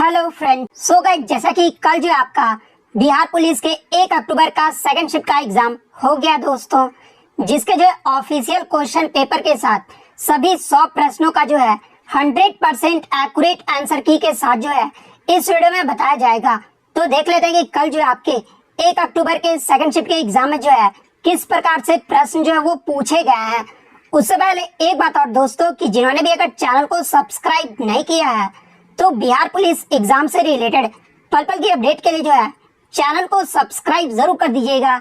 Hello friend. So guys, जैसा कि कल जो आपका बिहार पुलिस के 1 अक्टूबर का सेकंड शिफ्ट का एग्जाम हो गया दोस्तों, जिसके जो ऑफिशियल क्वेश्चन पेपर के साथ सभी 100 प्रश्नों का जो है 100% एक्यूरेट आंसर की के साथ जो है इस वीडियो में बताया जाएगा। तो देख लेते हैं कि कल जो आपके 1 अक्टूबर के सेकंड शिफ्ट के एग्जाम में जो है किस प्रकार से प्रश्न जो है वो पूछे गए हैं। उससे पहले एक बात और दोस्तों, कि जिन्होंने भी अगर चैनल को सब्सक्राइब नहीं किया है तो बिहार पुलिस एग्जाम से रिलेटेड पल पल की अपडेट के लिए जो है चैनल को सब्सक्राइब जरूर कर दीजिएगा।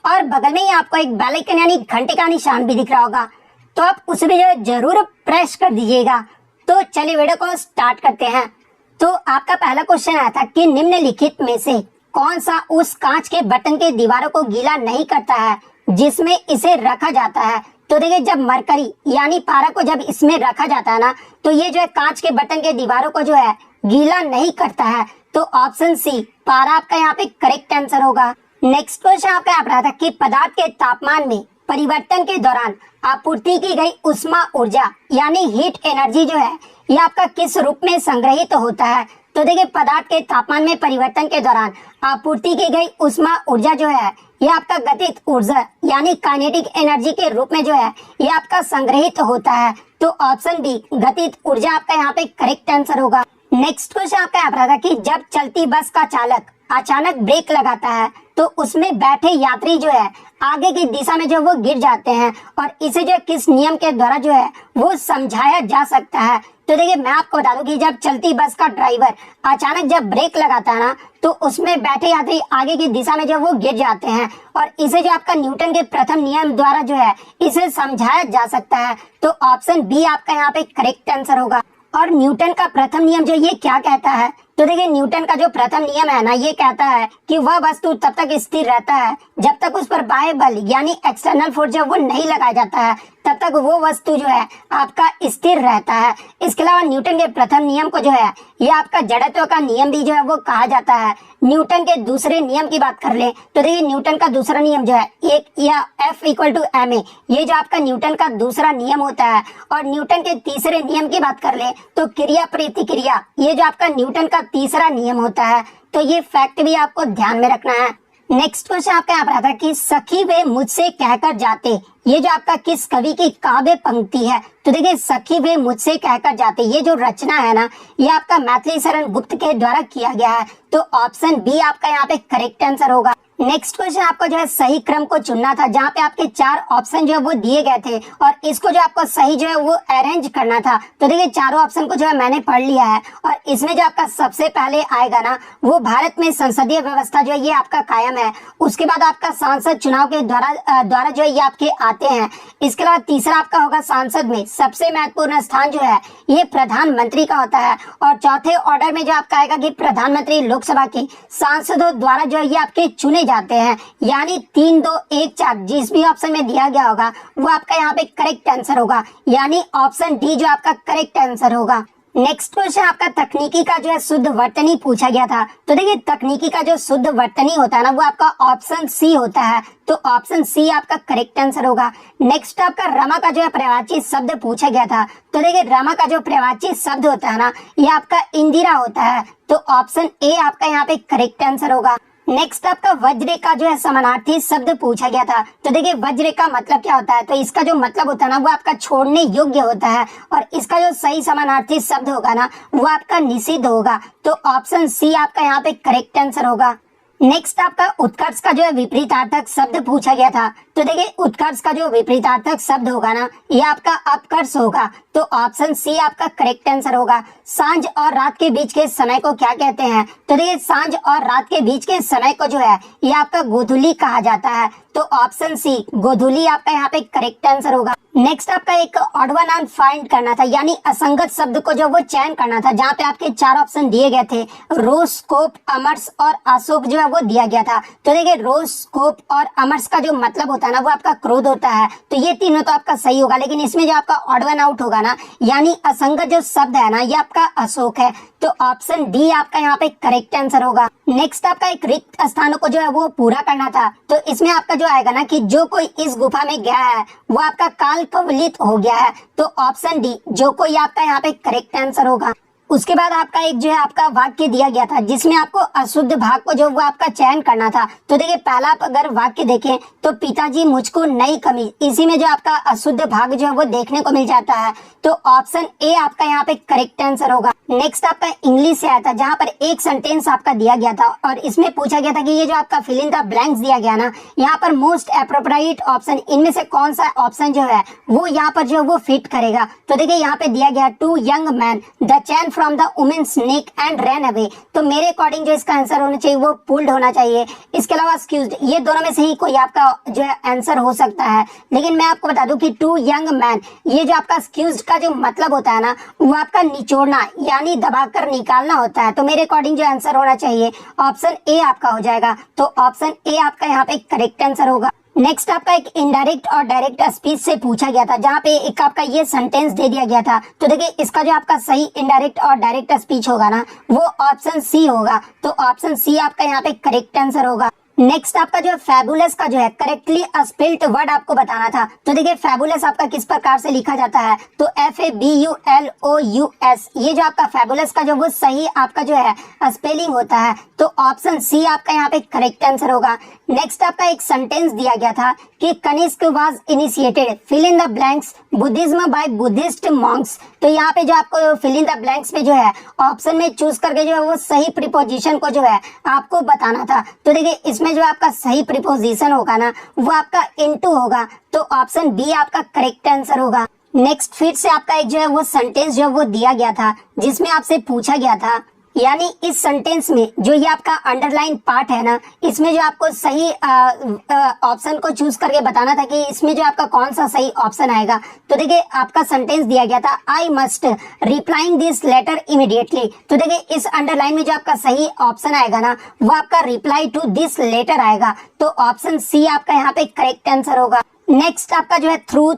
और बगल में ही आपको एक बेल आइकन यानी घंटे का निशान भी दिख रहा होगा, तो आप उसे भी जो है जरूर प्रेस कर दीजिएगा। तो चलिए वीडियो को स्टार्ट करते हैं। तो आपका पहला क्वेश्चन आया था कि निम्नलिखित में से कौन सा उस कांच के बर्तन के दीवारों को गीला नहीं करता है जिसमें इसे रखा जाता है। तो देखिए, जब मरकरी यानी पारा को जब इसमें रखा जाता है ना, तो ये जो है कांच के बर्तन के दीवारों को जो है गीला नहीं करता है। तो ऑप्शन सी पारा आपका यहाँ पे करेक्ट आंसर होगा। नेक्स्ट क्वेश्चन आपका यहाँ पर आया था कि पदार्थ के तापमान में परिवर्तन के दौरान आपूर्ति की गई उष्मा ऊर्जा यानी हीट एनर्जी जो है ये आपका किस रूप में संग्रहित होता है। तो देखिए, पदार्थ के तापमान में परिवर्तन के दौरान आपूर्ति की गई उष्मा ऊर्जा जो है ये आपका गतिज ऊर्जा यानी काइनेटिक एनर्जी के रूप में जो है ये आपका संग्रहित होता है। तो ऑप्शन बी गतिज ऊर्जा आपका यहाँ पे करेक्ट आंसर होगा। नेक्स्ट क्वेश्चन आपका यहाँ पर था कि जब चलती बस का चालक अचानक ब्रेक लगाता है तो उसमें बैठे यात्री जो है आगे की दिशा में जो वो गिर जाते हैं, और इसे जो किस नियम के द्वारा जो है वो समझाया जा सकता है। तो देखिए, मैं आपको बता दूं कि जब चलती बस का ड्राइवर अचानक जब ब्रेक लगाता है ना, तो उसमें बैठे यात्री आगे की दिशा में जो वो गिर जाते हैं, और इसे जो आपका न्यूटन के प्रथम नियम द्वारा जो है इसे समझाया जा सकता है। तो ऑप्शन बी आपका यहाँ पे करेक्ट आंसर होगा। और न्यूटन का प्रथम नियम जो ये क्या कहता है, तो देखिए न्यूटन का जो प्रथम नियम है ना, ये कहता है कि वह वस्तु तब तक स्थिर रहता है जब तक उस पर बाह्य बल यानी एक्सटर्नल फोर्स जो वो नहीं लगाया जाता है, तब तक वो वस्तु जो है आपका स्थिर रहता है। इसके अलावा न्यूटन के प्रथम नियम को जो है ये आपका जड़त्व का नियम भी जो है वो कहा जाता है। न्यूटन के दूसरे नियम की बात कर ले तो देखिए, न्यूटन का दूसरा नियम जो है एक या F=ma, ये जो आपका न्यूटन का दूसरा नियम होता है। और न्यूटन के तीसरे नियम की बात कर ले तो क्रिया प्रतिक्रिया, ये जो आपका न्यूटन का तीसरा नियम होता है। तो ये फैक्ट भी आपको ध्यान में रखना है। नेक्स्ट क्वेश्चन आपका यहाँ पर आता है कि सखी वे मुझसे कहकर जाते, ये जो आपका किस कवि की काव्य पंक्ति है। तो देखिए, सखी वे मुझसे कहकर जाते ये जो रचना है ना, ये आपका मैथिली शरण गुप्त के द्वारा किया गया है। तो ऑप्शन बी आपका यहाँ पे करेक्ट आंसर होगा। नेक्स्ट क्वेश्चन आपको जो है सही क्रम को चुनना था, जहाँ पे आपके 4 ऑप्शन जो है वो दिए गए थे, और इसको जो आपको सही जो है वो अरेंज करना था। तो देखिए, चारों ऑप्शन को जो है मैंने पढ़ लिया है, और इसमें जो आपका सबसे पहले आएगा ना, वो भारत में संसदीय व्यवस्था जो है ये आपका कायम है। उसके बाद आपका सांसद चुनाव के द्वारा जो है ये आपके आते हैं। इसके अलावा तीसरा आपका होगा सांसद में सबसे महत्वपूर्ण स्थान जो है ये प्रधानमंत्री का होता है। और चौथे ऑर्डर में जो आपका आएगा कि प्रधानमंत्री लोकसभा के सांसदों द्वारा जो है ये आपके चुने जाते हैं, यानी 3 2 1 4 जिस भी ऑप्शन में दिया गया होगा वो आपका यहाँ पे करेक्ट आंसर होगा, यानी ऑप्शन डी जो आपका करेक्ट आंसर होगा। नेक्स्ट क्वेश्चन आपका तकनीकी का जो है शुद्ध वर्तनी पूछा गया था। तो देखिए, तकनीकी का जो शुद्ध वर्तनी होता है ना, वो आपका ऑप्शन सी होता है। तो ऑप्शन सी आपका करेक्ट आंसर होगा। नेक्स्ट आपका रमा का जो है पर्यायवाची शब्द पूछा गया था। तो देखिए, रमा का जो पर्यायवाची शब्द होता है ना, ये आपका इंदिरा होता है। तो ऑप्शन ए आपका यहाँ पे करेक्ट आंसर होगा। नेक्स्ट आपका वज्र का जो है समानार्थी शब्द पूछा गया था। तो देखिए, वज्र का मतलब क्या होता है, तो इसका जो मतलब होता है ना, वो आपका छोड़ने योग्य होता है, और इसका जो सही समानार्थी शब्द होगा ना, वो आपका निषिद्ध होगा। तो ऑप्शन सी आपका यहाँ पे करेक्ट आंसर होगा। नेक्स्ट आपका उत्कर्ष का जो है विपरीतार्थक शब्द पूछा गया था। तो देखिए, उत्कर्ष का जो विपरीतार्थक शब्द होगा ना, ये आपका अपकर्ष होगा। तो ऑप्शन सी आपका करेक्ट आंसर होगा। सांझ और रात के बीच के समय को क्या कहते हैं, तो देखिए, सांझ और रात के बीच के समय को जो है ये आपका गोधूली कहा जाता है। तो ऑप्शन सी गोधूली आपका यहाँ पे करेक्ट आंसर होगा। नेक्स्ट आपका एक ऑड वन आउट फाइंड करना था, यानी असंगत शब्द को जो वो चयन करना था, जहाँ पे आपके 4 ऑप्शन दिए गए थे, रोष, कोप, अमरस और अशोक जो है वो दिया गया था। तो देखिए, रोष, कोप और अमरस का जो मतलब होता है ना, वो आपका क्रोध होता है। तो ये तीनों तो आपका सही होगा, लेकिन इसमें जो आपका ऑड वन आउट होगा ना, यानी असंगत जो शब्द है ना, ये आपका अशोक है। तो ऑप्शन डी आपका यहाँ पे करेक्ट आंसर होगा। नेक्स्ट आपका एक रिक्त स्थानों को जो है वो पूरा करना था। तो इसमें आपका जो आएगा ना कि जो कोई इस गुफा में गया है वो आपका काल कवलित हो गया है। तो ऑप्शन डी जो कोई आपका यहाँ पे करेक्ट आंसर होगा। उसके बाद आपका एक जो है आपका वाक्य दिया गया था जिसमें आपको अशुद्ध भाग को जो वो आपका चयन करना था। तो देखिए पहला अगर वाक्य देखें तो पिताजी मुझको नई कमीज, इसी में जो आपका अशुद्ध भाग जो है वो देखने को मिल जाता है। तो ऑप्शन ए आपका यहाँ पे करेक्ट आंसर होगा। नेक्स्ट आपका इंग्लिश से आया था जहाँ पर एक सेंटेंस आपका दिया गया था और इसमें पूछा गया था कि ये जो आपका फिल इन द ब्लैंक्स दिया गया ना, यहाँ पर मोस्ट एप्रोप्रिएट ऑप्शन इनमें से कौन सा ऑप्शन जो है वो यहाँ पर जो है वो फिट करेगा। तो देखिए यहाँ पे दिया गया two young man the chain from the women's neck and run away. तो मेरे अकॉर्डिंग जो इसका आंसर होना चाहिए वो पुल्ड होना चाहिए। इसके अलावा एक्सक्यूज्ड, ये दोनों में से ही कोई आपका जो है आंसर हो सकता है। लेकिन मैं आपको बता दूं कि टू यंग मैन, ये जो आपका एक्सक्यूज्ड का जो मतलब होता है ना वो आपका निचोड़ना यानी दबाकर निकालना होता है। तो मेरे अकॉर्डिंग जो आंसर होना चाहिए ऑप्शन ए आपका हो जाएगा। तो ऑप्शन ए आपका यहाँ पे करेक्ट आंसर होगा। नेक्स्ट आपका एक इनडायरेक्ट और डायरेक्ट स्पीच से पूछा गया था जहाँ पे एक आपका ये सेंटेंस दे दिया गया था। तो देखिए इसका जो आपका सही इनडायरेक्ट और डायरेक्ट स्पीच होगा ना वो ऑप्शन सी होगा। तो ऑप्शन सी आपका यहाँ पे करेक्ट आंसर होगा। नेक्स्ट आपका जो है फैबुलस का जो है करेक्टली स्पेल्ड वर्ड आपको बताना था। तो देखिए फैबुलस आपका किस प्रकार से लिखा जाता है, तो FABULOUS, ये जो आपका फैबुलस का जो वो सही आपका जो है स्पेलिंग होता है। तो ऑप्शन सी आपका यहाँ पे करेक्ट आंसर होगा। नेक्स्ट आपका एक सेंटेंस दिया गया था कि Kanishka was initiated fill in the blanks Buddhism by Buddhist monks. तो यहाँ पे जो आपको फिल इन द ब्लैंक्स में जो है ऑप्शन में चूज करके जो है वो सही प्रीपोजिशन को जो है आपको बताना था। तो देखिए इसमें जो आपका सही प्रीपोजिशन होगा ना वो आपका इनटू होगा। तो ऑप्शन बी आपका करेक्ट आंसर होगा। नेक्स्ट फिर से आपका एक जो है वो सेंटेंस जो है वो दिया गया था जिसमें आपसे पूछा गया था, यानी इस सेंटेंस में जो ये आपका अंडरलाइन पार्ट है ना, इसमें जो आपको सही ऑप्शन को चूज करके बताना था कि इसमें जो आपका कौन सा सही ऑप्शन आएगा। तो देखिए आपका सेंटेंस दिया गया था I must replying this letter immediately. तो देखिए इस अंडरलाइन में जो आपका सही ऑप्शन आएगा ना वो आपका रिप्लाई टू दिस लेटर आएगा। तो ऑप्शन सी आपका यहाँ पे करेक्ट आंसर होगा। नेक्स्ट आपका जो है थ्रू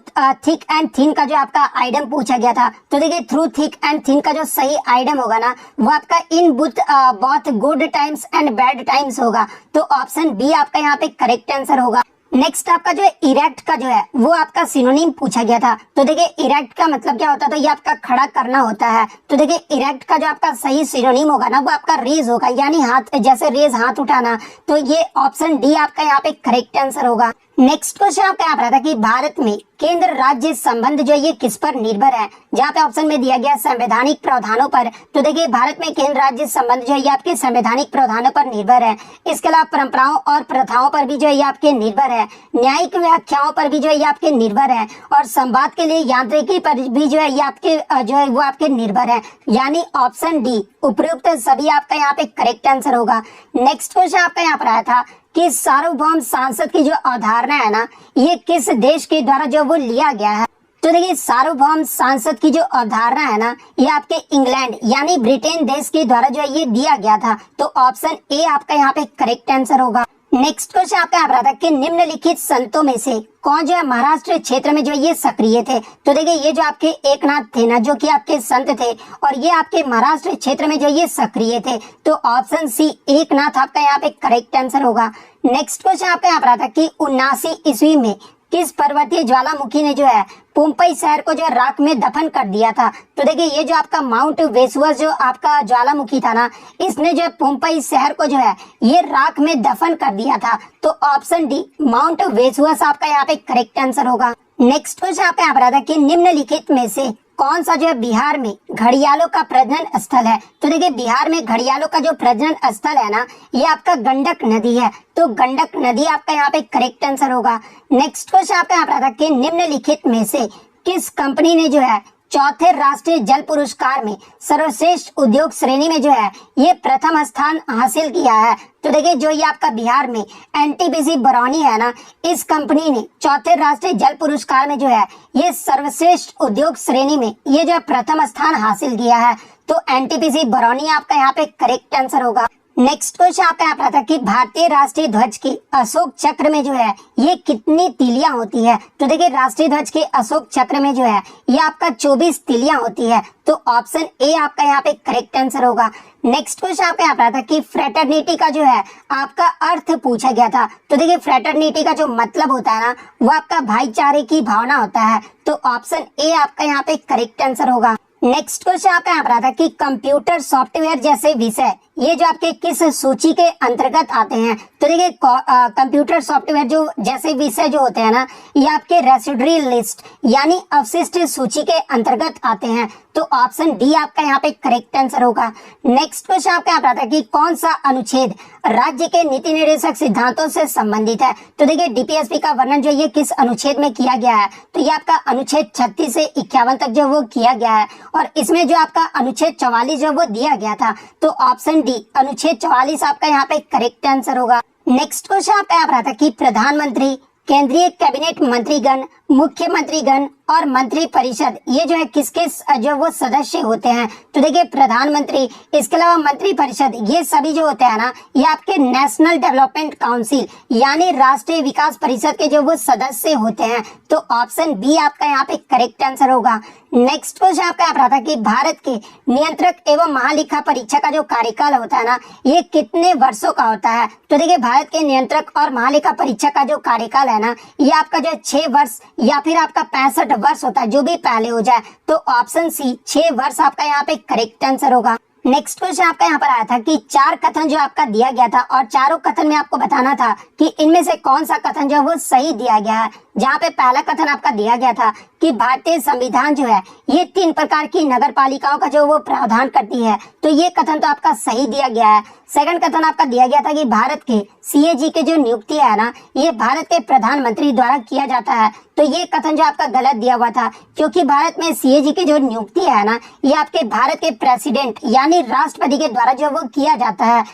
थिक एंड थिन का जो आपका आइटम पूछा गया था। तो देखिए थ्रू थिक एंड थिन का जो सही आइटम होगा ना वो आपका in both good times and bad times होगा। तो ऑप्शन बी आपका यहाँ पे करेक्ट आंसर होगा। नेक्स्ट आपका जो है इरेक्ट का जो है वो आपका सिनोनिम पूछा गया था। तो देखिए इरेक्ट का मतलब क्या होता है, तो ये आपका खड़ा करना होता है। तो देखिए इरेक्ट का जो आपका सही सिनोनिम होगा ना वो आपका रेज होगा, यानी हाथ, जैसे रेज हाथ उठाना। तो ये ऑप्शन डी आपका यहाँ पे करेक्ट आंसर होगा। नेक्स्ट क्वेश्चन आपका यहाँ पर आता है कि भारत में केंद्र राज्य संबंध जो ये किस पर निर्भर है, जहाँ पे ऑप्शन में दिया गया संवैधानिक प्रावधानों पर। तो देखिए भारत में केंद्र राज्य संबंध जो है ये आपके संवैधानिक प्रावधानों पर निर्भर है। इसके अलावा परंपराओं और प्रथाओं पर भी जो है ये आपके निर्भर है, न्यायिक व्याख्याओं पर भी जो है ये आपके निर्भर है, और संवाद के लिए यांत्रिकी पर भी जो है ये आपके जो है वो आपके निर्भर है। यानी ऑप्शन डी उपयुक्त सभी आपका यहाँ पे करेक्ट आंसर होगा। नेक्स्ट क्वेश्चन आपका यहाँ पर आया था कि सार्वभौम सांसद की जो अवधारणा है ना ये किस देश के द्वारा जो वो लिया गया है। तो देखिए सार्वभौम सांसद की जो अवधारणा है ना ये आपके इंग्लैंड यानी ब्रिटेन देश के द्वारा जो है ये दिया गया था। तो ऑप्शन ए आपका यहाँ पे करेक्ट आंसर होगा। नेक्स्ट क्वेश्चन आपका यहाँ पर आता है कि निम्नलिखित संतों में से कौन जो है महाराष्ट्र क्षेत्र में जो ये सक्रिय थे। तो देखिए ये जो आपके एकनाथ थे ना जो कि आपके संत थे और ये आपके महाराष्ट्र क्षेत्र में जो ये सक्रिय थे। तो ऑप्शन सी एकनाथ आपका यहाँ पे करेक्ट आंसर होगा। नेक्स्ट क्वेश्चन आपका यहाँ पर आता है कि 79 ईस्वी में किस पर्वतीय ज्वालामुखी ने जो है पोम्पई शहर को जो राख में दफन कर दिया था। तो देखिए ये जो आपका माउंट वेसुअस जो आपका ज्वालामुखी था ना इसने जो पोम्पई शहर को जो है ये राख में दफन कर दिया था। तो ऑप्शन डी माउंट वेसुअस आपका यहाँ पे करेक्ट आंसर होगा। नेक्स्ट क्वेश्चन आपका यहाँ पर आता है कि निम्नलिखित में से कौन सा जो है बिहार में घड़ियालों का प्रजनन स्थल है। तो देखिए बिहार में घड़ियालों का जो प्रजनन स्थल है ना ये आपका गंडक नदी है। तो गंडक नदी आपका यहाँ पे करेक्ट आंसर होगा। नेक्स्ट क्वेश्चन आपका यहाँ पर आता है कि निम्नलिखित में से किस कंपनी ने जो है चौथे राष्ट्रीय जल पुरस्कार में सर्वश्रेष्ठ उद्योग श्रेणी में जो है ये प्रथम स्थान हासिल किया है। तो देखिए जो ये आपका बिहार में एनटीपीसी बरौनी है ना इस कंपनी ने चौथे राष्ट्रीय जल पुरस्कार में जो है ये सर्वश्रेष्ठ उद्योग श्रेणी में ये जो प्रथम स्थान हासिल किया है। तो एनटीपीसी बरौनी आपका यहाँ पे करेक्ट आंसर होगा। नेक्स्ट क्वेश्चन आपका यहाँ पर था कि भारतीय राष्ट्रीय ध्वज की अशोक चक्र में जो है ये कितनी तिलियां होती है। तो देखिए राष्ट्रीय ध्वज के अशोक चक्र में जो है ये आपका 24 तिलियां होती है। तो ऑप्शन ए आपका यहाँ पे करेक्ट आंसर होगा। नेक्स्ट क्वेश्चन आपका यहाँ पर था कि फ्रेटर्निटी का जो है आपका अर्थ पूछा गया था। तो देखिए फ्रेटर्निटी का जो मतलब होता है ना वो आपका भाईचारे की भावना होता है। तो ऑप्शन ए आपका यहाँ पे करेक्ट आंसर होगा। नेक्स्ट क्वेश्चन आपका यहाँ पर आता है कि कंप्यूटर सॉफ्टवेयर जैसे विषय ये जो आपके किस सूची के अंतर्गत आते हैं। तो देखिए कंप्यूटर सॉफ्टवेयर जो जैसे विषय जो होते हैं ना, ये आपके रेसिडुअरी लिस्ट यानी अवशिष्ट सूची के अंतर्गत आते हैं। तो ऑप्शन डी आपका यहाँ पे करेक्ट आंसर होगा। नेक्स्ट क्वेश्चन आपका यहाँ पर आता है कि कौन सा अनुच्छेद राज्य के नीति निर्देशक सिद्धांतों से संबंधित है। तो देखिए डीपीएसपी का वर्णन जो ये किस अनुच्छेद में किया गया है, तो ये आपका अनुच्छेद 36 से 51 तक जो वो किया गया है, और इसमें जो आपका अनुच्छेद 44 जो वो दिया गया था। तो ऑप्शन डी अनुच्छेद 44 आपका यहाँ पे करेक्ट आंसर होगा। नेक्स्ट क्वेश्चन आपका यहाँ पर आता है कि प्रधानमंत्री, केंद्रीय कैबिनेट मंत्रीगण, मुख्यमंत्रीगण और मंत्री परिषद ये जो है किसके जो वो सदस्य होते हैं। तो देखिए प्रधानमंत्री, इसके अलावा मंत्री परिषद ये सभी जो होते हैं ना, ये आपके नेशनल डेवलपमेंट काउंसिल यानी राष्ट्रीय विकास परिषद के जो वो सदस्य होते हैं। तो ऑप्शन बी आपका यहाँ पे करेक्ट आंसर होगा। नेक्स्ट क्वेश्चन आपका यहाँ पर था कि भारत के नियंत्रक एवं महालेखा परीक्षक का जो कार्यकाल होता है ना, ये कितने वर्षों का होता है। तो देखिए भारत के नियंत्रक और महालेखा परीक्षक का जो कार्यकाल है ना, ये आपका जो 6 वर्ष या फिर आपका 65 वर्ष होता है, जो भी पहले हो जाए। तो ऑप्शन सी 6 वर्ष आपका यहाँ पे करेक्ट आंसर होगा। नेक्स्ट क्वेश्चन आपका यहाँ पर आया था कि 4 कथन जो आपका दिया गया था और चारों कथन में आपको बताना था कि इनमें से कौन सा कथन जो वो सही दिया गया है। जहाँ पे पहला कथन आपका दिया गया था कि भारतीय संविधान जो है ये 3 प्रकार की नगर पालिकाओं का जो वो प्रावधान करती है। तो ये कथन तो आपका सही दिया गया है। सेकंड कथन आपका दिया गया था कि भारत के सीएजी के जो नियुक्ति है ना, ये भारत के प्रधानमंत्री द्वारा किया जाता है। तो ये कथन जो आपका गलत दिया हुआ था, क्योंकि भारत में सीएजी की जो नियुक्ति है ना, ये आपके भारत के प्रेसिडेंट यानी राष्ट्रपति के द्वारा जो वो किया जाता है।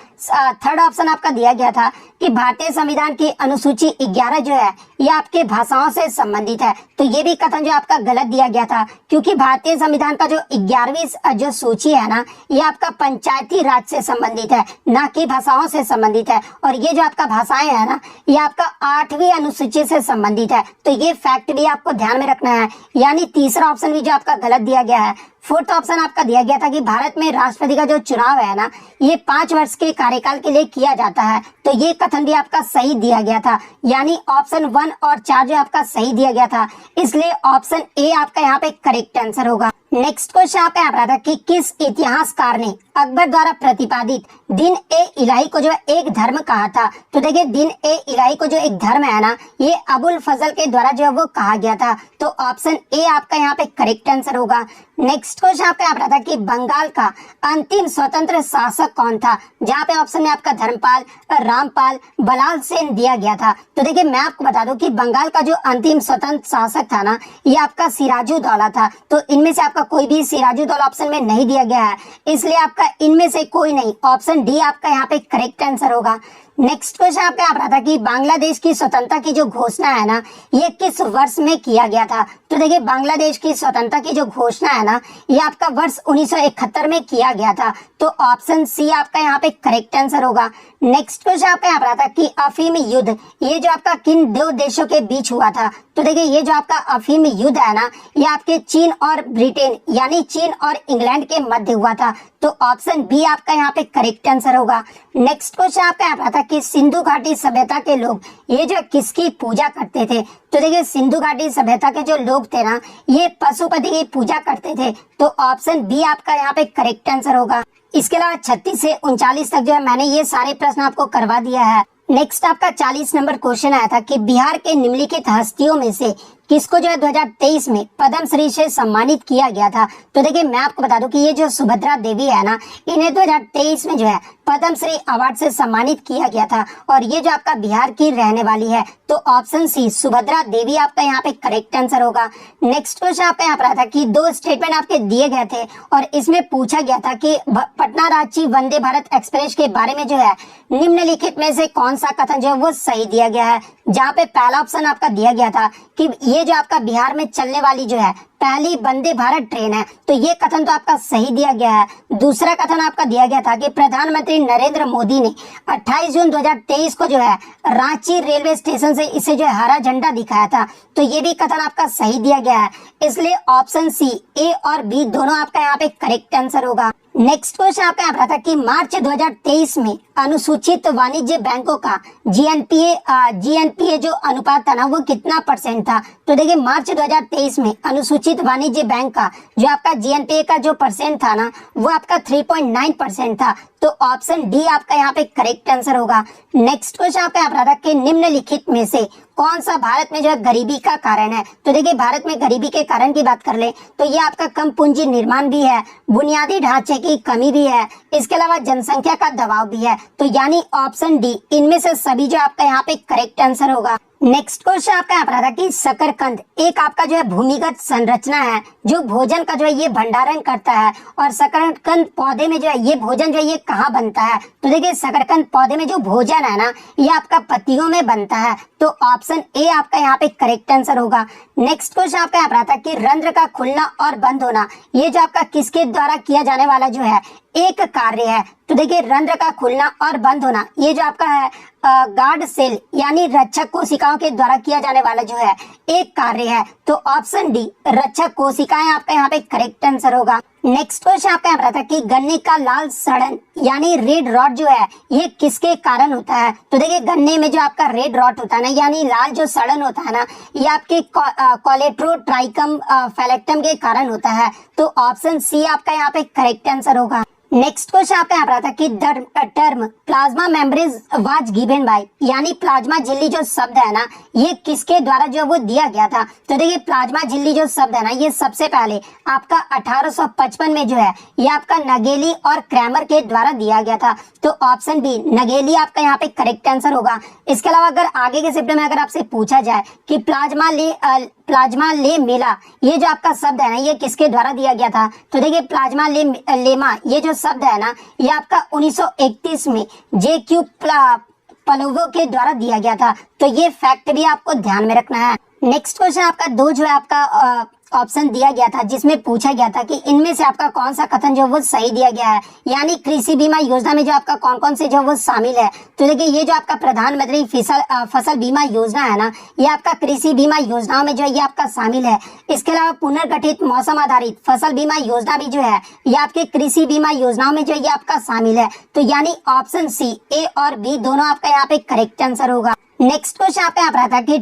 थर्ड ऑप्शन आपका दिया गया था कि भारतीय संविधान की अनुसूची 11 जो है ये आपके भाषाओं से संबंधित है। तो ये भी कथन जो आपका गलत दिया गया था, क्योंकि भारतीय संविधान का जो 11वीं जो सूची है ना, ये आपका पंचायती राज से संबंधित है, ना कि भाषाओं से संबंधित है। और ये जो आपका भाषाएं है ना, ये आपका 8वीं अनुसूची से संबंधित है। तो ये फैक्ट भी आपको ध्यान में रखना है, यानी तीसरा ऑप्शन भी जो आपका गलत दिया गया है। फोर्थ ऑप्शन आपका दिया गया था कि भारत में राष्ट्रपति का जो चुनाव है ना, ये 5 वर्ष के कार्यकाल के लिए किया जाता है। तो ये कथन भी आपका सही दिया गया था, यानी ऑप्शन 1 और 4 जो आपका सही दिया गया था। इसलिए ऑप्शन ए आपका यहाँ पे करेक्ट आंसर होगा। नेक्स्ट क्वेश्चन आपका यहाँ पर था कि किस इतिहासकार ने अकबर द्वारा प्रतिपादित दिन ए इलाही को जो एक धर्म कहा था। तो देखिए दिन ए इलाही को जो एक धर्म है ना, ये अबुल फजल के द्वारा जो है वो कहा गया था। तो ऑप्शन ए आपका यहाँ पे करेक्ट आंसर होगा। नेक्स्ट क्वेश्चन आपका यहाँ पर था कि बंगाल का अंतिम स्वतंत्र शासक कौन था। जहाँ पे ऑप्शन में आपका धर्मपाल, रामपाल, बलाल सेन दिया गया था। तो देखिए मैं आपको बता दूं कि बंगाल का जो अंतिम स्वतंत्र शासक था ना, ये आपका सिराजुद्दौला था। तो इनमें से आपका कोई भी सिराजुद्दौला ऑप्शन में नहीं दिया गया है, इसलिए आपका इनमें से कोई नहीं, ऑप्शन डी आपका यहाँ पे करेक्ट आंसर होगा। नेक्स्ट क्वेश्चन आपका यहाँ पर था कि बांग्लादेश की स्वतंत्रता की जो घोषणा है ना, ये किस वर्ष में किया गया था। तो देखिए बांग्लादेश की स्वतंत्रता की जो घोषणा है ना, ये आपका वर्ष 1971 में किया गया था। तो ऑप्शन सी आपका यहाँ पे करेक्ट आंसर होगा। नेक्स्ट क्वेश्चन आपका यहाँ पर था कि अफीम युद्ध ये जो आपका किन 2 देशों के बीच हुआ था। तो देखिए ये जो आपका अफीम युद्ध है ना, ये आपके चीन और ब्रिटेन यानी चीन और इंग्लैंड के मध्य हुआ था। तो ऑप्शन बी आपका यहाँ पे करेक्ट आंसर होगा। नेक्स्ट क्वेश्चन आपका यहाँ पर था कि सिंधु घाटी सभ्यता के लोग ये जो किसकी पूजा करते थे। तो देखिए सिंधु घाटी सभ्यता के जो लोग थे ना, ये पशुपति की पूजा करते थे। तो ऑप्शन बी आपका यहाँ पे करेक्ट आंसर होगा। इसके अलावा 36 से 39 तक जो है मैंने ये सारे प्रश्न आपको करवा दिया है। नेक्स्ट आपका 40 नंबर क्वेश्चन आया था कि बिहार के निम्नलिखित हस्तियों में से किसको जो है 2023 में पद्मश्री से सम्मानित किया गया था। तो देखिए मैं आपको बता दूं कि ये जो सुभद्रा देवी है ना, इन्हें 2023 में जो है पद्मश्री अवार्ड से सम्मानित किया गया था, और ये जो आपका बिहार की रहने वाली है। तो ऑप्शन सी सुभद्रा देवी आपका यहाँ पे करेक्ट आंसर होगा। नेक्स्ट क्वेश्चन आपका यहाँ पर आता कि 2 स्टेटमेंट आपके दिए गए थे और इसमें पूछा गया था कि पटना रांची वंदे भारत एक्सप्रेस के बारे में जो है निम्नलिखित में से कौन सा कथन जो है वो सही दिया गया है। जहाँ पे पहला ऑप्शन आपका दिया गया था कि ये जो आपका बिहार में चलने वाली जो है पहली वंदे भारत ट्रेन है। तो ये कथन तो आपका सही दिया गया है। दूसरा कथन आपका दिया गया था कि प्रधानमंत्री नरेंद्र मोदी ने 28 जून 2023 को जो है रांची रेलवे स्टेशन से इसे जो है हरा झंडा दिखाया था। तो ये भी कथन आपका सही दिया गया है, इसलिए ऑप्शन सी ए और बी दोनों आपका यहाँ पे करेक्ट आंसर होगा। नेक्स्ट क्वेश्चन आपका यहाँ पर था कि मार्च 2023 में अनुसूचित वाणिज्य बैंकों का जीएनपीए जो अनुपात था ना वो कितना परसेंट था। तो देखिए मार्च 2023 में अनुसूचित वाणिज्य बैंक का जो आपका जीएनपीए का जो परसेंट था ना वो आपका 3.9% था। तो ऑप्शन डी आपका यहाँ पे करेक्ट आंसर होगा। नेक्स्ट क्वेश्चन आपका यहाँ पर आता है कि निम्नलिखित में से कौन सा भारत में जो है गरीबी का कारण है। तो देखिए भारत में गरीबी के कारण की बात कर ले तो ये आपका कम पूंजी निर्माण भी है, बुनियादी ढांचे की कमी भी है, इसके अलावा जनसंख्या का दबाव भी है। तो यानी ऑप्शन डी इनमें से सभी जो आपका यहाँ पे करेक्ट आंसर होगा। नेक्स्ट क्वेश्चन आपका यहाँ पर आता है कि शकरकंद एक आपका जो है भूमिगत संरचना है जो भोजन का जो है ये भंडारण करता है, और शकरकंद पौधे में जो है ये भोजन जो है ये कहाँ बनता है। तो देखिए शकरकंद पौधे में जो भोजन है ना ये आपका पत्तियों में बनता है। तो ऑप्शन ए आपका यहाँ पे करेक्ट आंसर होगा। नेक्स्ट क्वेश्चन आपका यहाँ पर आता है कि रंध्र का खुलना और बंद होना ये जो आपका किसके द्वारा किया जाने वाला जो है एक कार्य है। तो देखिए रंध्र का खुलना और बंद होना ये जो आपका है गार्ड सेल यानी रक्षक कोशिकाओं के द्वारा किया जाने वाला जो है एक कार्य है। तो ऑप्शन डी रक्षक कोशिकाएं आपका यहाँ पे करेक्ट आंसर होगा। नेक्स्ट क्वेश्चन आपका यहाँ पर कि गन्ने का लाल सड़न यानी रेड रॉट जो है ये किसके कारण होता है। तो देखिए गन्ने में जो आपका रेड रॉट होता है ना यानी लाल जो सड़न होता है ना ये आपके कोलेट्रोट्राइकम फैलेक्टम के कारण होता है। तो ऑप्शन सी आपका यहाँ पे करेक्ट आंसर होगा। नेक्स्ट क्वेश्चन आपका यहाँ पर आता है कि term plasma membrane was given by यानी प्लाज्मा झिल्ली जो शब्द है ना ये किसके द्वारा जो वो दिया गया था। तो देखिए प्लाज्मा झिल्ली जो शब्द है ना ये सबसे पहले आपका 1855 में जो है ये आपका नगेली और क्रैमर के द्वारा दिया गया था। तो ऑप्शन बी नगेली आपका यहाँ पे करेक्ट आंसर होगा। इसके अलावा अगर आगे के शिफ्ट में अगर आपसे पूछा जाए कि प्लाज्मा ले मेला ये जो आपका शब्द है ना ये किसके द्वारा दिया गया था। तो देखिए प्लाज्मा लेमा ये जो शब्द है ना ये आपका 1931 में JQ पलोवो के द्वारा दिया गया था। तो ये फैक्ट भी आपको ध्यान में रखना है। नेक्स्ट क्वेश्चन आपका दो जो है आपका ऑप्शन दिया गया था जिसमें पूछा गया था कि इनमें से आपका कौन सा कथन जो वो सही दिया गया है, यानी कृषि बीमा योजना में जो आपका कौन कौन से जो वो शामिल है। तो देखिए ये जो आपका प्रधानमंत्री फसल बीमा योजना है ना ये आपका कृषि बीमा योजनाओं में जो है ये आपका शामिल है। इसके अलावा पुनर्गठित मौसम आधारित फसल बीमा योजना भी जो है ये आपके कृषि बीमा योजनाओं में जो ये आपका शामिल है। तो यानी ऑप्शन सी ए और बी दोनों आपका यहाँ पे करेक्ट आंसर होगा। नेक्स्ट क्वेश्चन आपका यहाँ पर आता है कि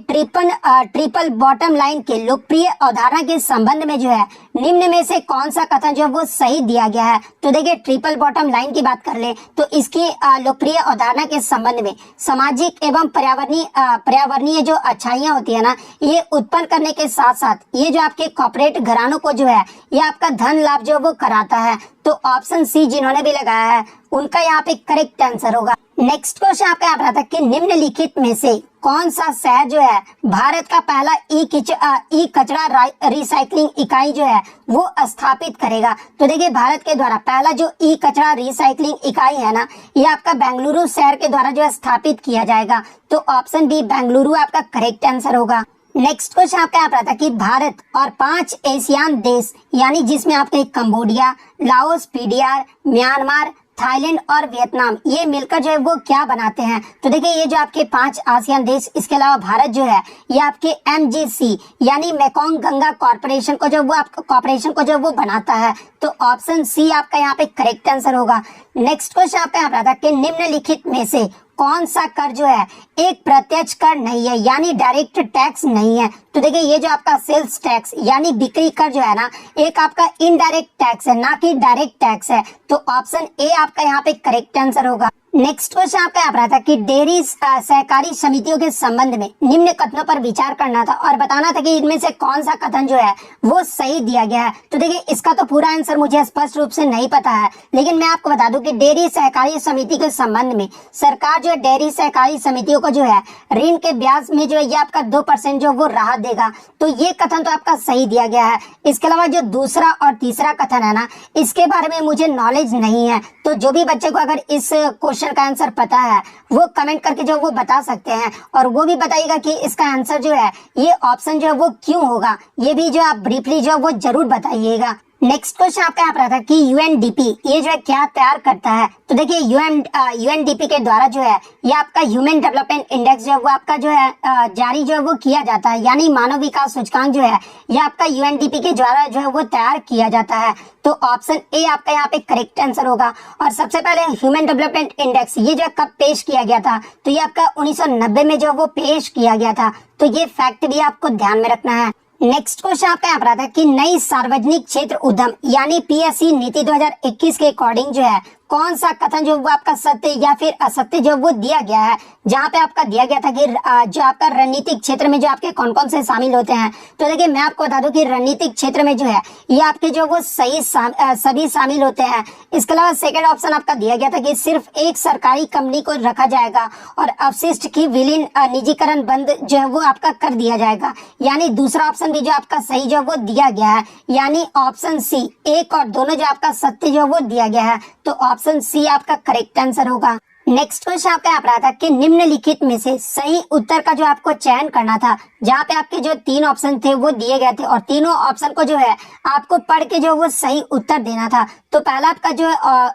ट्रिपल बॉटम लाइन के लोकप्रिय अवधारणा के संबंध में जो है निम्न में से कौन सा कथन जो वो सही दिया गया है। तो देखिए ट्रिपल बॉटम लाइन की बात कर ले तो इसकी लोकप्रिय अवधारणा के संबंध में सामाजिक एवं पर्यावरणीय जो अच्छाइयाँ होती है ना ये उत्पन्न करने के साथ साथ ये जो आपके कॉर्पोरेट घरानों को जो है ये आपका धन लाभ जो वो कराता है। तो ऑप्शन सी जिन्होंने भी लगाया है उनका यहाँ पे करेक्ट आंसर होगा। नेक्स्ट क्वेश्चन आपका यहाँ पर आता है कि निम्नलिखित में से कौन सा शहर जो है भारत का पहला ई कचरा रिसाइकलिंग इकाई जो है वो स्थापित करेगा। तो देखिए भारत के द्वारा पहला जो ई कचरा रिसाइकलिंग इकाई है ना ये आपका बेंगलुरु शहर के द्वारा जो है स्थापित किया जाएगा। तो ऑप्शन बी बेंगलुरु आपका करेक्ट आंसर होगा। नेक्स्ट क्वेश्चन आपका यहाँ पर आता है कि भारत और 5 एशियान देश यानी जिसमें आपके Cambodia, Laos, PDR, Myanmar, Thailand और वियतनाम ये मिलकर जो है वो क्या बनाते हैं। तो देखिए ये जो आपके 5 आसियान देश इसके अलावा भारत जो है ये आपके MGC यानी मेकोंग गंगा कॉर्पोरेशन को जो वो बनाता है। तो ऑप्शन सी आपका यहाँ पे करेक्ट आंसर होगा। नेक्स्ट क्वेश्चन आपका यहाँ पर आता है कि निम्नलिखित में से कौन सा कर जो है एक प्रत्यक्ष कर नहीं है यानी डायरेक्ट टैक्स नहीं है। तो देखिए ये जो आपका सेल्स टैक्स यानी बिक्री कर जो है ना एक आपका इनडायरेक्ट टैक्स है ना कि डायरेक्ट टैक्स है। तो ऑप्शन ए आपका यहाँ पे करेक्ट आंसर होगा। नेक्स्ट क्वेश्चन आपका यहाँ पर आता है कि डेयरी सहकारी समितियों के संबंध में निम्न कथनों पर विचार करना था और बताना था कि इनमें से कौन सा कथन जो है वो सही दिया गया है। तो देखिए इसका तो पूरा आंसर मुझे स्पष्ट रूप से नहीं पता है, लेकिन मैं आपको बता दूं कि डेयरी सहकारी समिति के संबंध में सरकार जो है डेयरी सहकारी समितियों को जो है ऋण के ब्याज में जो है ये आपका 2% जो वो राहत देगा। तो ये कथन तो आपका सही दिया गया है। इसके अलावा जो दूसरा और तीसरा कथन है ना इसके बारे में मुझे नॉलेज नहीं है। तो जो भी बच्चे को अगर इस क्वेश्चन का आंसर पता है वो कमेंट करके जो वो बता सकते हैं, और वो भी बताइएगा कि इसका आंसर जो है ये ऑप्शन जो है वो क्यों होगा, ये भी जो आप ब्रीफली जो वो जरूर बताइएगा। नेक्स्ट क्वेश्चन आपका यहाँ पर आता है कि यूएनडीपी ये जो है क्या तैयार करता है। तो देखिए यूएनडीपी के द्वारा जो है ये आपका ह्यूमन डेवलपमेंट इंडेक्स जो है वो आपका जो है जारी जो है वो किया जाता है, यानी मानव विकास सूचकांक जो है ये आपका यूएनडीपी के द्वारा जो है वो तैयार किया जाता है। तो ऑप्शन ए आपका यहाँ पे करेक्ट आंसर होगा। और सबसे पहले ह्यूमन डेवलपमेंट इंडेक्स ये जो है कब पेश किया गया था, तो ये आपका 1990 में जो वो पेश किया गया था। तो ये फैक्ट भी आपको ध्यान में रखना है। नेक्स्ट क्वेश्चन आपका यहाँ पर आता है कि नई सार्वजनिक क्षेत्र उद्यम यानी पीएसई नीति 2021 के अकॉर्डिंग जो है कौन सा कथन जो वो आपका सत्य या फिर असत्य जो वो दिया गया है, जहाँ पे आपका दिया गया था कि जो आपका रणनीतिक क्षेत्र में जो आपके कौन कौन से शामिल होते हैं। तो देखिए मैं आपको बता दूं कि रणनीतिक क्षेत्र में जो है ये आपके जो वो सभी शामिल होते हैं। इसके अलावा सेकंड ऑप्शन आपका दिया गया था कि सिर्फ एक सरकारी कंपनी को रखा जाएगा और अवशिष्ट की विलीन निजीकरण बंद जो है वो आपका कर दिया जाएगा, यानी दूसरा ऑप्शन भी जो आपका सही जो वो दिया गया है, यानी ऑप्शन सी एक और दोनों जो आपका सत्य जो वो दिया गया है। तो ऑप्शन सी आपका करेक्ट आंसर होगा। नेक्स्ट क्वेश्चन आपका यहाँ पर आता है कि निम्नलिखित में से सही उत्तर का जो आपको चयन करना था, जहाँ पे आपके जो 3 ऑप्शन थे वो दिए गए थे और तीनों ऑप्शन को जो है आपको पढ़ के जो वो सही उत्तर देना था। तो पहला आपका जो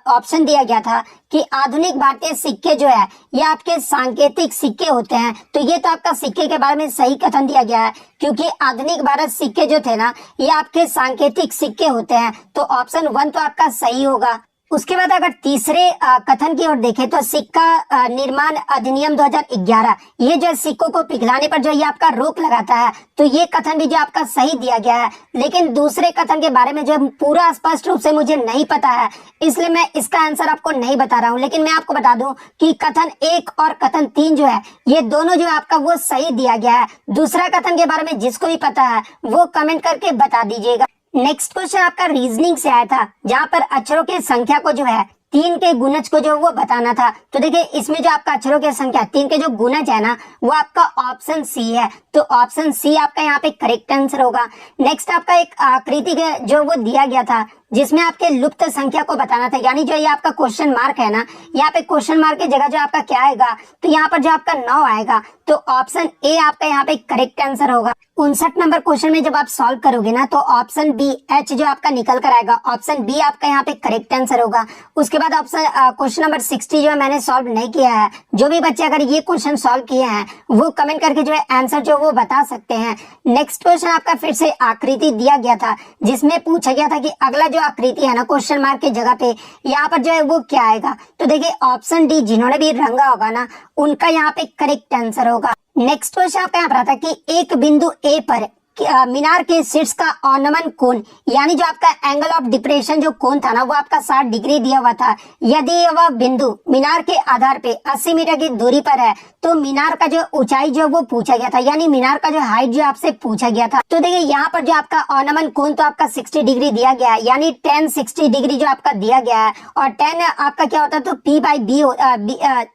ऑप्शन दिया गया था कि आधुनिक भारतीय सिक्के जो है ये आपके सांकेतिक सिक्के होते हैं। तो ये तो आपका सिक्के के बारे में सही कथन दिया गया है, क्योंकि आधुनिक भारत सिक्के जो थे ना ये आपके सांकेतिक सिक्के होते हैं। तो ऑप्शन 1 तो आपका सही होगा। उसके बाद अगर तीसरे कथन की ओर देखें तो सिक्का निर्माण अधिनियम 2011 ये जो सिक्कों को पिघलाने पर जो ये आपका रोक लगाता है। तो ये कथन भी जो आपका सही दिया गया है, लेकिन दूसरे कथन के बारे में जो पूरा स्पष्ट रूप से मुझे नहीं पता है, इसलिए मैं इसका आंसर आपको नहीं बता रहा हूँ। लेकिन मैं आपको बता दूं कि कथन 1 और कथन 3 जो है ये दोनों जो आपका वो सही दिया गया है। दूसरा कथन के बारे में जिसको भी पता है वो कमेंट करके बता दीजिएगा। नेक्स्ट क्वेश्चन आपका रीजनिंग से आया था, जहाँ पर अक्षरों की संख्या को जो है 3 के गुणज को जो वो बताना था। तो देखिए इसमें जो आपका अक्षरों की संख्या 3 के जो गुणज है ना वो आपका ऑप्शन सी है। तो ऑप्शन सी आपका यहाँ पे करेक्ट आंसर होगा। नेक्स्ट आपका एक आकृति के जो वो दिया गया था जिसमें आपके लुप्त संख्या को बताना था, यानी जो ये आपका क्वेश्चन मार्क है ना, यहाँ पे क्वेश्चन मार्क की जगह जो आपका क्या आएगा, तो यहाँ पर जो आपका 9 आएगा। तो ऑप्शन ए आपका यहाँ पे करेक्ट आंसर होगा। 59 नंबर क्वेश्चन में जब आप सॉल्व करोगे ना तो ऑप्शन बी एच जो आपका निकल कर आएगा, ऑप्शन बी आपका यहाँ पे करेक्ट आंसर होगा। उसके बाद ऑप्शन क्वेश्चन नंबर 60 जो है मैंने सॉल्व नहीं किया है। जो भी बच्चे अगर ये क्वेश्चन सॉल्व किए हैं वो कमेंट करके जो है आंसर जो वो बता सकते हैं। नेक्स्ट क्वेश्चन आपका फिर से आकृति दिया गया था, जिसमें पूछा गया था कि अगला जो आकृति है ना क्वेश्चन मार्क की जगह पे यहाँ पर जो है वो क्या आएगा। तो देखिए ऑप्शन डी जिन्होंने भी रंगा होगा ना उनका यहाँ पे करेक्ट आंसर होगा। नेक्स्ट क्वेश्चन आपका यहाँ पर आता है कि एक बिंदु ए पर मीनार के शीर्ष का औन्नमन कोण यानी जो आपका एंगल ऑफ डिप्रेशन जो कोण था ना वो आपका 60 डिग्री दिया हुआ था। यदि वह बिंदु मीनार के आधार पे 80 मीटर की दूरी पर है तो मीनार का जो ऊंचाई जो वो पूछा गया था, यानी मीनार का जो हाइट जो आपसे पूछा गया था। तो देखिए यहाँ पर जो आपका औन्नमन कोण तो आपका 60 डिग्री दिया गया है, यानी 1060 डिग्री जो आपका दिया गया है। और 10 आपका क्या होता है तो p/b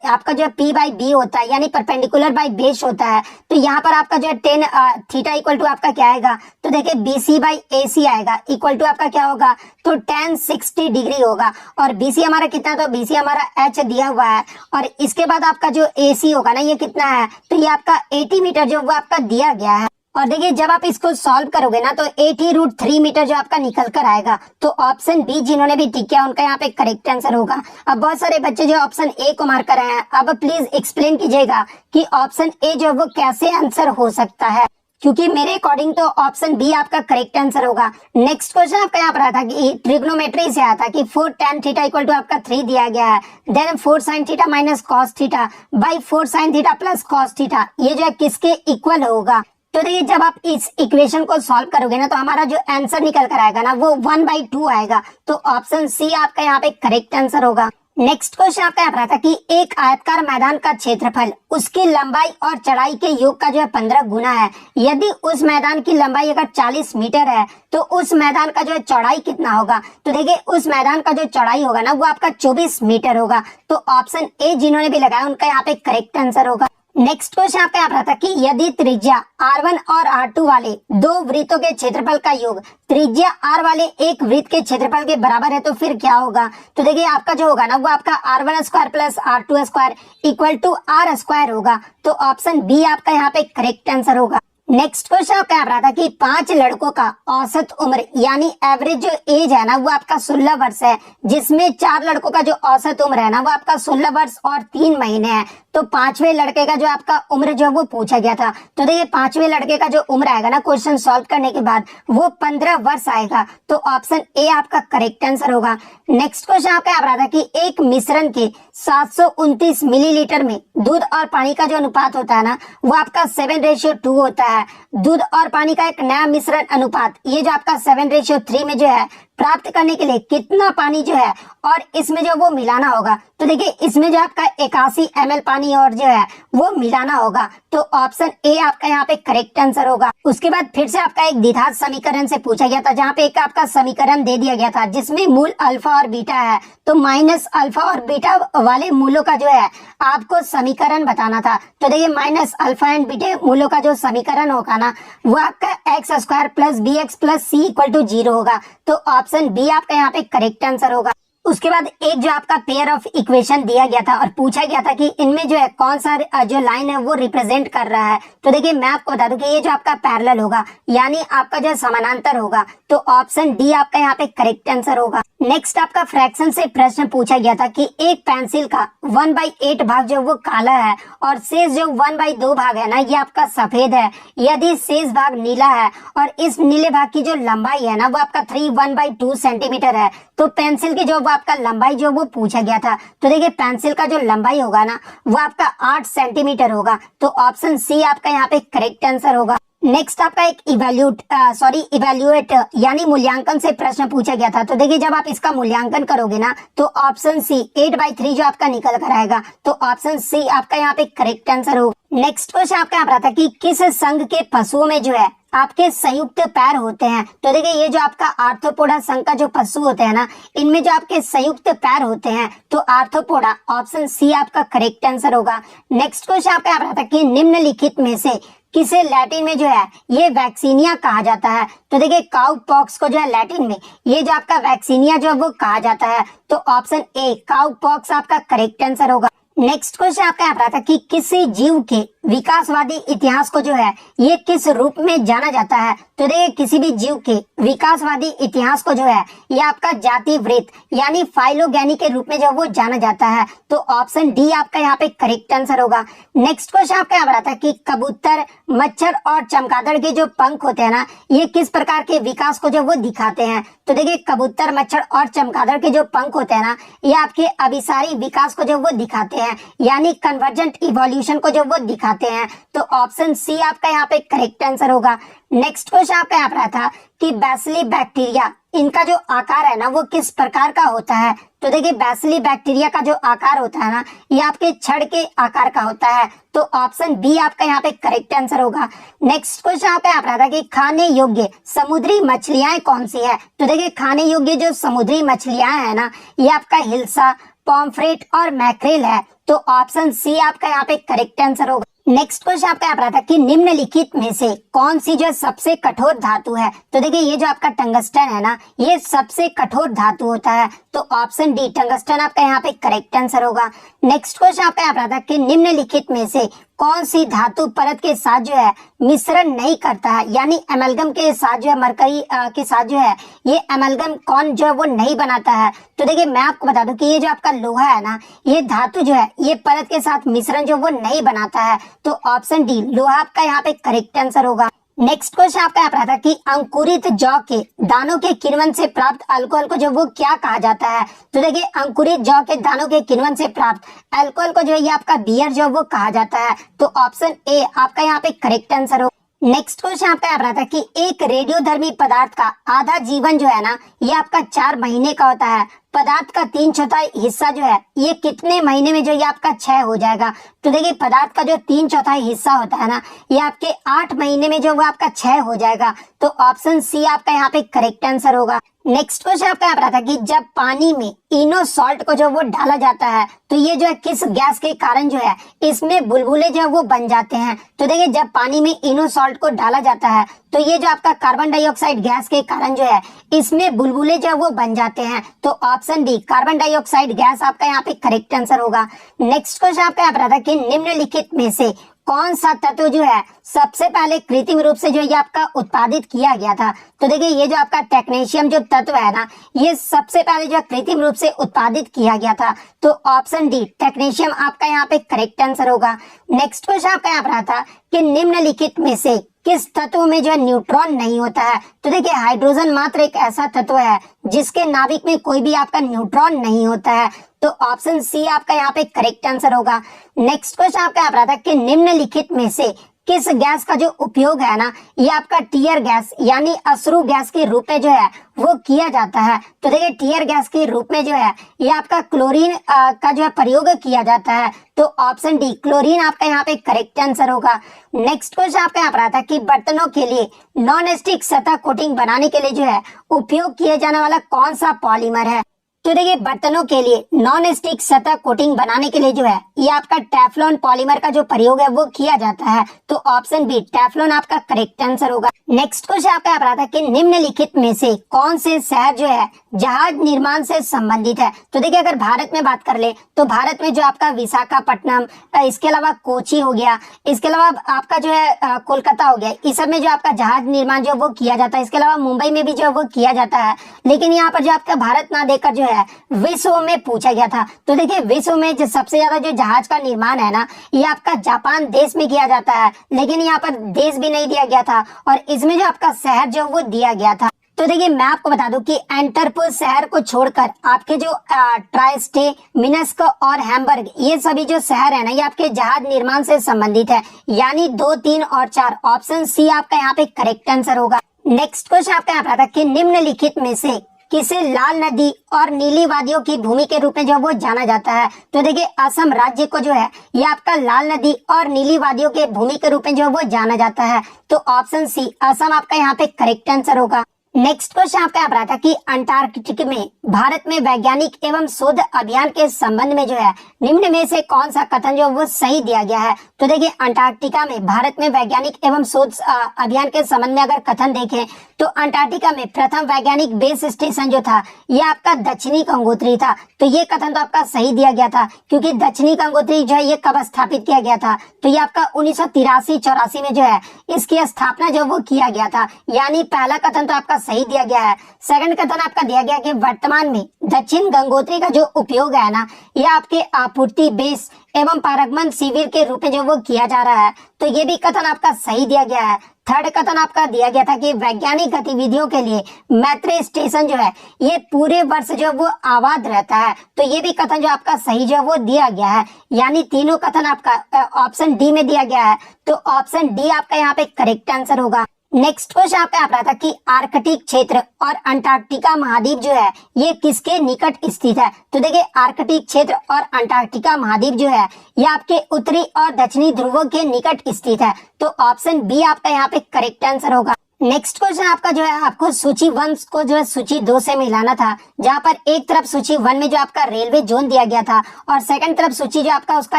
आपका जो p/b होता है, यानी परपेंडिकुलर बाय बेस होता है। तो यहाँ पर आपका जो है 10 थीटा इक्वल टू आपका क्या आएगा, तो देखिए BC/AC आएगा इक्वल टू आपका क्या होगा तो 1060 डिग्री होगा। और BC हमारा कितना, तो BC हमारा H दिया हुआ है। और इसके बाद आपका जो AC होगा ना ये कितना है, तो ये आपका 80 मीटर जो वो आपका दिया गया है। और देखिए जब आप इसको सॉल्व करोगे ना तो 80√3 मीटर जो आपका निकल कर आएगा। तो ऑप्शन बी जिन्होंने भी टिक किया उनका यहाँ पे करेक्ट आंसर होगा। अब बहुत सारे बच्चे जो ऑप्शन ए को मार्क कर रहे हैं, अब प्लीज एक्सप्लेन कीजिएगा कि ऑप्शन ए जो वो कैसे आंसर हो सकता है, क्योंकि मेरे अकॉर्डिंग तो ऑप्शन बी आपका करेक्ट आंसर होगा। नेक्स्ट क्वेश्चन आपका यहाँ पर आता कि ट्रिग्नोमेट्री से आता कि 4 tan थीटा इक्वल टू आपका 3 दिया गया है, then 4 sin theta minus cos theta by 4 sin theta plus cos theta ये जो है किसके इक्वल होगा। तो देखिए जब आप इस इक्वेशन को सॉल्व करोगे ना तो हमारा जो आंसर निकल कर आएगा ना वो 1/2 आएगा। तो ऑप्शन सी आपका यहाँ पे करेक्ट आंसर होगा। नेक्स्ट क्वेश्चन आपका यहाँ पर आता कि एक आयताकार मैदान का क्षेत्रफल उसकी लंबाई और चौड़ाई के योग का जो है 15 गुना है। यदि उस मैदान की लंबाई अगर 40 मीटर है तो उस मैदान का जो है चौड़ाई कितना होगा। तो देखिए उस मैदान का जो चौड़ाई होगा ना वो आपका 24 मीटर होगा। तो ऑप्शन ए जिन्होंने भी लगाया उनका यहाँ पे करेक्ट आंसर होगा। नेक्स्ट क्वेश्चन आपका यहाँ पर आता कि यदि त्रिज्या R1 और R2 वाले 2 वृत्तों के क्षेत्रफल का योग त्रिज्या R वाले एक वृत्त के क्षेत्रफल के बराबर है तो फिर क्या होगा। तो देखिए आपका जो होगा ना वो आपका R1 square plus R2 square equal to R square होगा। तो ऑप्शन बी आपका यहाँ पे करेक्ट आंसर होगा। नेक्स्ट क्वेश्चन आपका यहाँ पर आता है कि 5 लड़कों का औसत उम्र यानी एवरेज जो एज है ना वो आपका 16 वर्ष है, जिसमें 4 लड़कों का जो औसत उम्र है ना वो आपका 16 वर्ष और 3 महीने है। तो 5वें लड़के का जो आपका उम्र जो वो पूछा गया था। तो देखिए 5वें लड़के का जो उम्र आएगा ना क्वेश्चन सॉल्व करने के बाद वो 15 वर्ष आएगा। तो ऑप्शन ए आपका करेक्ट आंसर होगा। नेक्स्ट क्वेश्चन आपका यहाँ पर आता है कि एक मिश्रण के 729 मिलीलीटर में दूध और पानी का जो अनुपात होता है ना वो आपका 7:2 होता है। दूध और पानी का एक नया मिश्रण अनुपात ये जो आपका 7:3 में जो है प्राप्त करने के लिए कितना पानी जो है और इसमें जो वो मिलाना होगा। तो देखिए इसमें जो आपका 81 ml पानी और जो है वो मिलाना होगा। तो ऑप्शन ए आपका यहाँ पे करेक्ट आंसर होगा। उसके बाद फिर से आपका एक द्विघात समीकरण से पूछा गया था, जहाँ पे एक आपका समीकरण दे दिया गया था जिसमें मूल अल्फा और बीटा है। तो माइनस अल्फा और बीटा वाले मूलों का जो है आपको समीकरण बताना था। तो देखिए माइनस अल्फा एंड बीटा मूलों का जो समीकरण होगा ना वो आपका x² plus bx plus c equal to 0 होगा। तो ऑप्शन बी आपका यहाँ पे करेक्ट आंसर होगा। उसके बाद एक जो आपका पेयर ऑफ इक्वेशन दिया गया था और पूछा गया था कि इनमें जो है कौन सा जो लाइन है वो रिप्रेजेंट कर रहा है। तो देखिए मैं आपको बता दूं कि ये जो आपका पैरेलल होगा यानी आपका जो समानांतर होगा। तो ऑप्शन डी आपका यहाँ पे करेक्ट आंसर होगा। नेक्स्ट आपका फ्रैक्शन से प्रश्न पूछा गया था कि एक पेंसिल का 1/8 भाग जो वो काला है और शेष जो 1/2 भाग है ना ये आपका सफेद है। यदि शेष भाग नीला है और इस नीले भाग की जो लंबाई है ना वो आपका 1/2 सेंटीमीटर है। तो पेंसिल की जो आपका लंबाई जो वो पूछा गया था। तो देखिए पेंसिल का जो लंबाई होगा ना वो आपका 8 सेंटीमीटर होगा। तो ऑप्शन सी आपका यहाँ पे करेक्ट आंसर होगा। नेक्स्ट आपका एक इवेल्युएट यानी मूल्यांकन से प्रश्न पूछा गया था। तो देखिए जब आप इसका मूल्यांकन करोगे ना तो ऑप्शन सी 8/3 जो आपका निकल कर आएगा। तो ऑप्शन सी आपका यहाँ पे करेक्ट आंसर होगा। नेक्स्ट क्वेश्चन आपका यहाँ पर आता है कि किस संघ के पशुओं में जो है आपके संयुक्त पैर होते हैं। तो देखिए ये जो आपका आर्थ्रोपोडा संघ का जो पशु होते हैं ना इनमें जो आपके संयुक्त पैर होते हैं। तो आर्थ्रोपोडा ऑप्शन सी आपका करेक्ट आंसर होगा। नेक्स्ट क्वेश्चन आपका यहाँ पर आता है कि निम्नलिखित में से किसे लैटिन में जो है ये वैक्सीनिया कहा जाता है। तो देखिए काउ पॉक्स को जो है लैटिन में ये जो आपका वैक्सीनिया जो है वो कहा जाता है। तो ऑप्शन ए काउ पॉक्स आपका करेक्ट आंसर होगा। नेक्स्ट क्वेश्चन आपका यहाँ पर आता है कि किसी जीव के विकासवादी इतिहास को जो है ये किस रूप में जाना जाता है। तो देखिए किसी भी जीव के विकासवादी इतिहास को जो है ये आपका जाति वृत्त यानी फाइलोगेनी के रूप में जो वो जाना जाता है। तो ऑप्शन डी आपका यहाँ पे करेक्ट आंसर होगा। नेक्स्ट क्वेश्चन आपका यहाँ पर आता है कि कबूतर, मच्छर और चमगादड़ के जो पंख होते हैं ना ये किस प्रकार के विकास को जो वो दिखाते हैं। तो देखिए कबूतर, मच्छर और चमगादड़ के जो पंख होते हैं ना ये आपके अभिसारी विकास को जो वो दिखाते हैं यानी कन्वर्जेंट इवोल्यूशन को जो वो दिखाते हैं। तो ऑप्शन सी आपका यहाँ पे करेक्ट आंसर होगा। नेक्स्ट क्वेश्चन आपका यहाँ पर था कि बैसिली बैक्टीरिया इनका जो आकार है ना वो किस प्रकार का होता है। तो देखिए बैसिली बैक्टीरिया का जो आकार होता है ना ये आपके छड़ के आकार का होता है। तो ऑप्शन बी आपका यहाँ पे करेक्ट आंसर होगा। नेक्स्ट क्वेश्चन आपका यहाँ पर था कि खाने योग्य समुद्री मछलियां कौन सी है। तो देखिए खाने योग्य जो समुद्री मछलियां है ना ये आपका हिल्सा, पॉम्फ्रेट और मैक्रेल है। तो ऑप्शन सी आपका यहाँ पे करेक्ट आंसर होगा। नेक्स्ट क्वेश्चन आपका यहाँ पर आता है कि निम्नलिखित में से कौन सी जो सबसे कठोर धातु है। तो देखिए ये जो आपका टंगस्टन है ना ये सबसे कठोर धातु होता है। तो ऑप्शन डी टंगस्टन आपका यहाँ पे करेक्ट आंसर होगा। नेक्स्ट क्वेश्चन आपका यहाँ पर आता है कि निम्नलिखित में से कौन सी धातु परत के साथ जो है मिश्रण नहीं करता है यानी एमलगम के साथ जो है मरकरी के साथ जो है ये एमलगम कौन जो है वो नहीं बनाता है। तो देखिए मैं आपको बता दूं कि ये जो आपका लोहा है ना ये धातु जो है ये परत के साथ मिश्रण जो वो नहीं बनाता है। तो ऑप्शन डी लोहा आपका यहाँ पे करेक्ट आंसर होगा। नेक्स्ट क्वेश्चन आपका यहाँ पर था कि अंकुरित जौ के दानों के किण्वन से प्राप्त अल्कोहल को जो वो क्या कहा जाता है। तो देखिए अंकुरित जौ के दानों के किण्वन से प्राप्त अल्कोहल को जो है ये आपका बियर जो वो कहा जाता है। तो ऑप्शन ए आपका यहाँ पे करेक्ट आंसर हो। नेक्स्ट क्वेश्चन आपका यहाँ पर था कि एक रेडियोधर्मी पदार्थ का आधा जीवन जो है ना ये आपका 4 महीने का होता है। पदार्थ का 3/4 हिस्सा जो है ये कितने महीने में जो ये आपका क्षय हो जाएगा। तो देखिए पदार्थ का जो 3/4 हिस्सा होता है ना ये आपके 8 महीने में जो वो आपका क्षय हो जाएगा। तो ऑप्शन सी आपका यहाँ पे करेक्ट आंसर होगा। नेक्स्ट क्वेश्चन आपका यहाँ पर था कि जब पानी में इनो सॉल्ट को जो वो डाला जाता है तो ये जो है किस गैस के कारण जो है इसमें बुलबुले जो है वो बन जाते हैं। तो देखिए जब पानी में इनो सॉल्ट को डाला जाता है तो ये जो आपका कार्बन डाइऑक्साइड गैस के कारण जो है इसमें बुलबुले जो है वो बन जाते हैं। तो option D carbon dioxide gas आपका यहाँ पे करेक्ट आंसर होगा। नेक्स्ट क्वेश्चन आपका यहाँ पर था कि निम्नलिखित में से कौन सा तत्व जो है सबसे पहले कृत्रिम रूप से जो ये आपका उत्पादित किया गया था? तो देखिए ये जो आपका टेक्नीशियम जो तत्व है ना, ये सबसे पहले जो कृत्रिम रूप से उत्पादित किया गया था। तो ऑप्शन डी टेक्नीशियम आपका यहाँ पे करेक्ट आंसर होगा। नेक्स्ट क्वेश्चन आपका यहाँ पर आता कि निम्नलिखित में से किस तत्व में जो है न्यूट्रॉन नहीं होता है? तो देखिए हाइड्रोजन मात्र एक ऐसा तत्व है जिसके नाभिक में कोई भी आपका न्यूट्रॉन नहीं होता है। तो ऑप्शन सी आपका यहाँ पे करेक्ट आंसर होगा। नेक्स्ट क्वेश्चन आपका यहाँ पर आता है कि निम्नलिखित में से किस गैस का जो उपयोग है ना, ये आपका टीयर गैस यानी अश्रु गैस के रूप में जो है वो किया जाता है? तो देखिए टीयर गैस के रूप में जो है ये आपका क्लोरीन का जो है प्रयोग किया जाता है। तो ऑप्शन डी क्लोरीन आपका यहाँ पे करेक्ट आंसर होगा। नेक्स्ट क्वेश्चन आपका यहाँ पर आता है कि बर्तनों के लिए नॉन स्टिक सतह कोटिंग बनाने के लिए जो है उपयोग किया जाने वाला कौन सा पॉलीमर है? तो देखिए बर्तनों के लिए नॉन स्टिक सतह कोटिंग बनाने के लिए जो है ये आपका टेफ्लॉन पॉलीमर का जो प्रयोग है वो किया जाता है। तो ऑप्शन बी टेफ्लॉन आपका करेक्ट आंसर होगा। नेक्स्ट क्वेश्चन आपका यहाँ पर आता है कि निम्नलिखित में से कौन से शहर जो है जहाज निर्माण से संबंधित है? तो देखिए अगर भारत में बात कर ले तो भारत में जो आपका विशाखापट्टनम, इसके अलावा कोची हो गया, इसके अलावा आपका जो है कोलकाता हो गया, इस सब में जो आपका जहाज निर्माण जो वो किया जाता है। इसके अलावा मुंबई में भी जो वो किया जाता है। लेकिन यहाँ पर जो आपका भारत ना देकर जो है विश्व में पूछा गया था। तो देखिए विश्व में जो सबसे ज्यादा जो जहाज का निर्माण है ना, ये आपका जापान देश में किया जाता है। लेकिन यहाँ पर देश भी नहीं दिया गया था और इसमें जो आपका शहर जो वो दिया गया था। तो देखिए मैं आपको बता दूं कि एंटरपुर शहर को छोड़कर आपके जो ट्राइस्टे, मिन्स्क और हैम्बर्ग, ये सभी जो शहर है ना, ये आपके जहाज निर्माण से संबंधित है। यानी 2, 3 और 4 ऑप्शन सी आपका यहाँ पे करेक्ट आंसर होगा। नेक्स्ट क्वेश्चन आपका यहाँ पर था कि निम्नलिखित में से किसे लाल नदी और नीली वादियों की भूमि के रूप में जो वो जाना जाता है? तो देखिए असम राज्य को जो है ये आपका लाल नदी और नीली वादियों के भूमि के रूप में जो वो जाना जाता है। तो ऑप्शन सी असम आपका यहाँ पे करेक्ट आंसर होगा। नेक्स्ट क्वेश्चन आपका यहाँ पर आता है कि अंटार्कटिक में भारत में वैज्ञानिक एवं शोध अभियान के संबंध में जो है निम्न में से कौन सा कथन जो वो सही दिया गया है? तो देखिए अंटार्कटिका में भारत में वैज्ञानिक एवं शोध अभियान के संबंध में अगर कथन देखें तो अंटार्कटिका में प्रथम वैज्ञानिक बेस स्टेशन जो था ये आपका दक्षिणी गंगोत्री था। तो ये कथन तो आपका सही दिया गया था, क्योंकि दक्षिणी गंगोत्री जो है ये कब स्थापित किया गया था? तो ये आपका 1983-84 में जो है इसकी स्थापना जो वो किया गया था। यानी पहला कथन तो आपका सही दिया गया है। सेकंड कथन आपका दिया गया कि वर्तमान में दक्षिण गंगोत्री का जो उपयोग है ना, ये आपके आपूर्ति बेस एवं पारगमन शिविर के रूप में जो वो किया जा रहा है। तो ये भी कथन आपका सही दिया गया है। थर्ड कथन आपका दिया गया था कि वैज्ञानिक गतिविधियों के लिए मैत्री स्टेशन जो है ये पूरे वर्ष जो वो आबाद रहता है। तो ये भी कथन जो आपका सही जो वो दिया गया है। यानी तीनों कथन आपका ऑप्शन डी में दिया गया है। तो ऑप्शन डी आपका यहाँ पे करेक्ट आंसर होगा। नेक्स्ट क्वेश्चन आपका यहाँ पर आता कि आर्कटिक क्षेत्र और अंटार्कटिका महाद्वीप जो है ये किसके निकट स्थित है? तो देखिए आर्कटिक क्षेत्र और अंटार्कटिका महाद्वीप जो है ये आपके उत्तरी और दक्षिणी ध्रुवों के निकट स्थित है। तो ऑप्शन बी आपका यहाँ पे करेक्ट आंसर होगा। नेक्स्ट क्वेश्चन आपका जो है आपको सूची 1 को जो है सूची 2 से मिलाना था, जहां पर एक तरफ सूची 1 में जो आपका रेलवे जोन दिया गया था और सेकंड तरफ सूची जो आपका उसका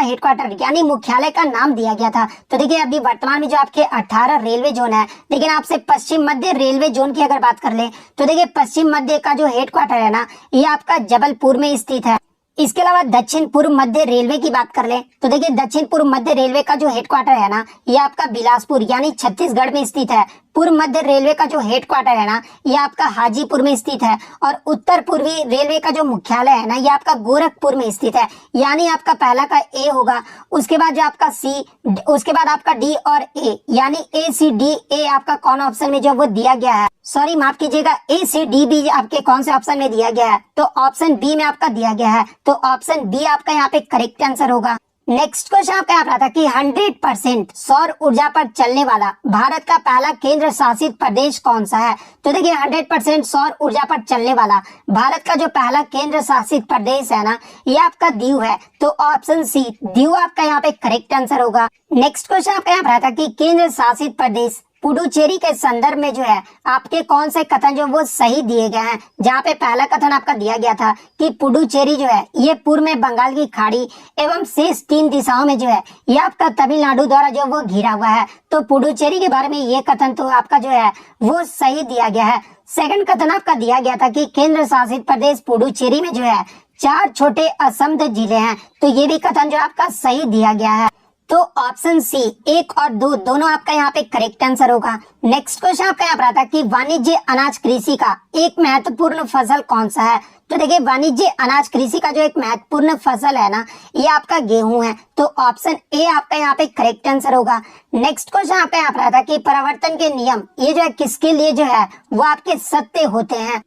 हेडक्वार्टर यानी मुख्यालय का नाम दिया गया था। तो देखिए अभी वर्तमान में जो आपके 18 रेलवे जोन है, लेकिन आपसे पश्चिम मध्य रेलवे जोन की अगर बात कर ले तो देखिए पश्चिम मध्य का जो हेडक्वार्टर है ना, ये आपका जबलपुर में स्थित है। इसके अलावा दक्षिण पूर्व मध्य रेलवे की बात कर ले तो देखिए दक्षिण पूर्व मध्य रेलवे का जो हेडक्वार्टर है ना, ये आपका बिलासपुर यानी छत्तीसगढ़ में स्थित है। पूर्व मध्य रेलवे का जो हेडक्वार्टर है ना, ये आपका हाजीपुर में स्थित है। और उत्तर पूर्वी रेलवे का जो मुख्यालय है ना, ये आपका गोरखपुर में स्थित है। यानी आपका पहला का ए होगा, उसके बाद जो आपका सी, उसके बाद आपका डी और ए, यानी ए सी डी ए आपका कौन ऑप्शन में जो वो दिया गया है? सॉरी माफ कीजिएगा, ए सी डी बी आपके कौन से ऑप्शन में दिया गया है? तो ऑप्शन बी में आपका दिया गया है। तो ऑप्शन बी आपका यहाँ पे करेक्ट आंसर होगा। नेक्स्ट क्वेश्चन आपका यहाँ था कि 100% सौर ऊर्जा पर चलने वाला भारत का पहला केंद्र शासित प्रदेश कौन सा है? तो देखिए 100% सौर ऊर्जा पर चलने वाला भारत का जो पहला केंद्र शासित प्रदेश है ना, ये आपका दीव है। तो ऑप्शन सी दीव आपका यहाँ पे करेक्ट आंसर होगा। नेक्स्ट क्वेश्चन आपका यहाँ था कि केंद्र शासित प्रदेश पुडुचेरी के संदर्भ में जो है आपके कौन से कथन जो वो सही दिए गए हैं? जहाँ पे पहला कथन आपका दिया गया था कि पुडुचेरी जो है ये पूर्व में बंगाल की खाड़ी एवं शेष 3 दिशाओं में जो है ये आपका तमिलनाडु द्वारा जो वो घिरा हुआ है। तो पुडुचेरी के बारे में ये कथन तो आपका जो है वो सही दिया गया है। सेकंड कथन आपका दिया गया था कि केंद्र शासित प्रदेश पुडुचेरी में जो है 4 छोटे असमृद्ध जिले हैं। तो ये भी कथन जो आपका सही दिया गया है। तो ऑप्शन सी 1 और 2 दोनों आपका यहाँ पे करेक्ट आंसर होगा। नेक्स्ट क्वेश्चन आपका यहाँ पर आता है कि वाणिज्य अनाज कृषि का एक महत्वपूर्ण फसल कौन सा है। तो देखिए वाणिज्य अनाज कृषि का जो एक महत्वपूर्ण फसल है ना, ये आपका गेहूं है। तो ऑप्शन ए आपका यहाँ पे करेक्ट आंसर होगा। नेक्स्ट क्वेश्चन आपका यहाँ पर आता है कि परावर्तन के नियम ये जो है किसके लिए जो है वो आपके सत्य होते हैं।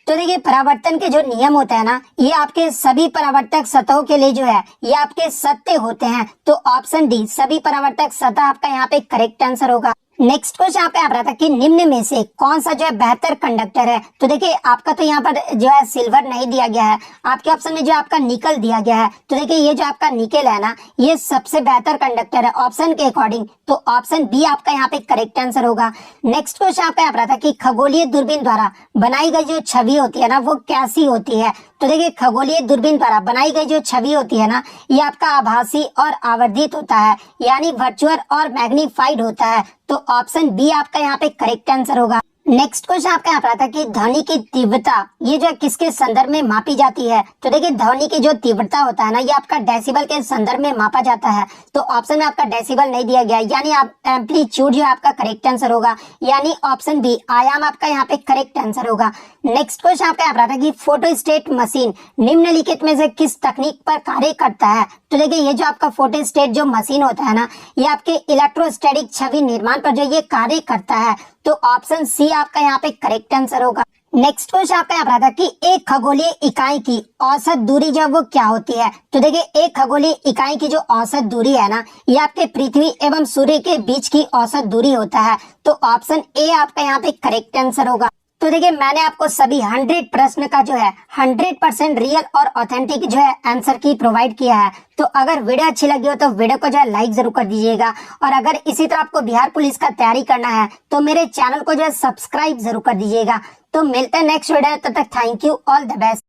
तो देखिए परावर्तन के जो नियम होते हैं ना, ये आपके सभी परावर्तक सतहों के लिए जो है ये आपके सत्य होते हैं। तो ऑप्शन डी सभी परावर्तक सतह आपका यहाँ पे करेक्ट आंसर होगा। नेक्स्ट क्वेश्चन आपका यहाँ पर आता है कि निम्न में से कौन सा जो है बेहतर कंडक्टर है। तो देखिए आपका तो यहाँ पर जो है सिल्वर नहीं दिया गया है, आपके ऑप्शन में जो आपका निकल दिया गया है। तो देखिए ये जो आपका निकल है ना, ये सबसे बेहतर कंडक्टर है ऑप्शन के अकॉर्डिंग। तो ऑप्शन बी आपका यहाँ पे करेक्ट आंसर होगा। नेक्स्ट क्वेश्चन आपका यहाँ पर आता है कि खगोलीय दूरबीन द्वारा बनाई गई जो छवि होती है ना, वो कैसी होती है। तो देखिए खगोलीय दूरबीन द्वारा बनाई गई जो छवि होती है ना, ये आपका आभासी और आवर्धित होता है, यानी वर्चुअल और मैग्नीफाइड होता है। तो ऑप्शन बी आपका यहाँ पे करेक्ट आंसर होगा। नेक्स्ट क्वेश्चन आपका यहाँ पर आता है कि ध्वनि की तीव्रता ये जो है किसके संदर्भ में मापी जाती है। तो देखिए ध्वनि की जो तीव्रता होता है ना, ये आपका डेसिबल के संदर्भ में मापा जाता है। तो ऑप्शन में आपका डेसिबल नहीं दिया गया, यानी आप एम्पलीट्यूड जो है आपका करेक्ट आंसर होगा, यानी ऑप्शन बी आयाम आपका यहाँ पे करेक्ट आंसर होगा। नेक्स्ट क्वेश्चन आपका यहाँ पर आता है कि फोटोस्टेट मशीन निम्नलिखित में से किस तकनीक पर कार्य करता है। तो देखिए ये जो आपका फोटोस्टेट जो मशीन होता है ना, ये आपके इलेक्ट्रोस्टैटिक छवि निर्माण पर जो ये कार्य करता है। तो ऑप्शन सी आपका यहाँ पे करेक्ट आंसर होगा। नेक्स्ट क्वेश्चन आपका यहाँ पर आता है कि एक खगोलीय इकाई की औसत दूरी जो वो क्या होती है। तो देखिए एक खगोलीय इकाई की जो औसत दूरी है ना, ये आपके पृथ्वी एवं सूर्य के बीच की औसत दूरी होता है। तो ऑप्शन ए आपका यहाँ पे करेक्ट आंसर होगा। तो देखिए मैंने आपको सभी 100 प्रश्न का जो है 100% रियल और ऑथेंटिक जो है आंसर की प्रोवाइड किया है। तो अगर वीडियो अच्छी लगी हो तो वीडियो को जो है लाइक जरूर कर दीजिएगा, और अगर इसी तरह आपको बिहार पुलिस का तैयारी करना है तो मेरे चैनल को जो है सब्सक्राइब जरूर कर दीजिएगा। तो मिलते हैं नेक्स्ट वीडियो, तब तक thank you, all the best.